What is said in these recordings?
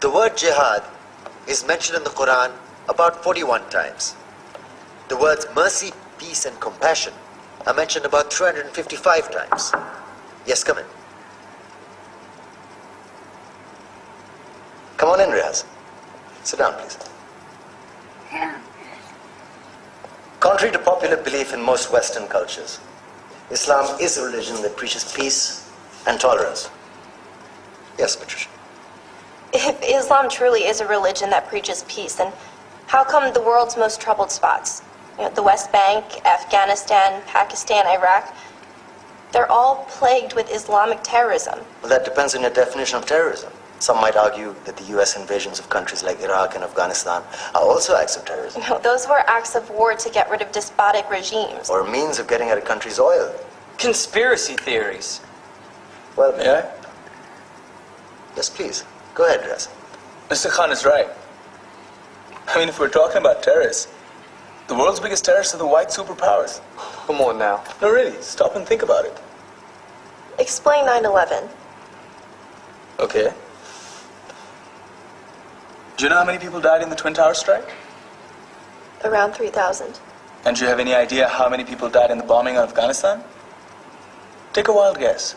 The word jihad is mentioned in the Quran about 41 times. The words mercy, peace, and compassion are mentioned about 355 times. Yes, come in. Come on in, Riaz. Sit down, please. Contrary to popular belief in most Western cultures, Islam is a religion that preaches peace and tolerance. Yes, Patricia. If Islam truly is a religion that preaches peace, then how come the world's most troubled spots, the West Bank, Afghanistan, Pakistan, Iraq, they're all plagued with Islamic terrorism? Well, that depends on your definition of terrorism. Some might argue that the U.S. invasions of countries like Iraq and Afghanistan are also acts of terrorism. No, those were acts of war to get rid of despotic regimes. Or a means of getting at a country's oil. Conspiracy theories. Well, May I? Yes, please. Go ahead, Riaz. Mr. Khan is right. I mean, if we're talking about terrorists, the world's biggest terrorists are the white superpowers. Come on now. No, really, stop and think about it. Explain 9/11. Okay. Do you know how many people died in the Twin Towers strike? Around 3,000. And do you have any idea how many people died in the bombing of Afghanistan? Take a wild guess.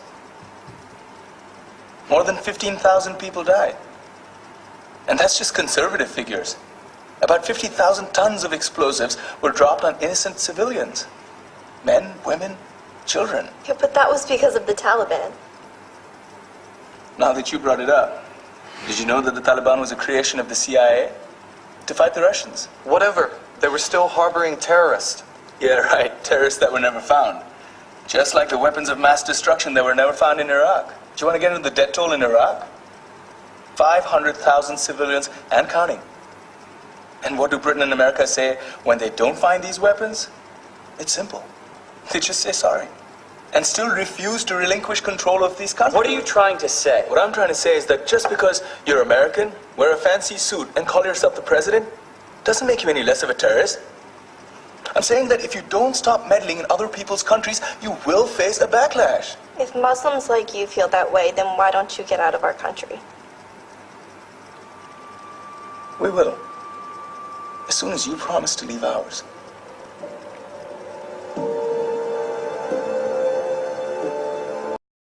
More than 15,000 people died. And that's just conservative figures. About 50,000 tons of explosives were dropped on innocent civilians. Men, women, children. Yeah, but that was because of the Taliban. Now that you brought it up, did you know that the Taliban was a creation of the CIA to fight the Russians? Whatever. They were still harboring terrorists. Yeah, right. Terrorists that were never found. Just like the weapons of mass destruction that were never found in Iraq. Do you want to get into the death toll in Iraq? 500,000 civilians and counting. And what do Britain and America say when they don't find these weapons? It's simple. They just say sorry. And still refuse to relinquish control of these countries. What are you trying to say? What I'm trying to say is that just because you're American, wear a fancy suit, and call yourself the president, doesn't make you any less of a terrorist. I'm saying that if you don't stop meddling in other people's countries, you will face a backlash. If Muslims like you feel that way, then why don't you get out of our country? We will. As soon as you promise to leave ours.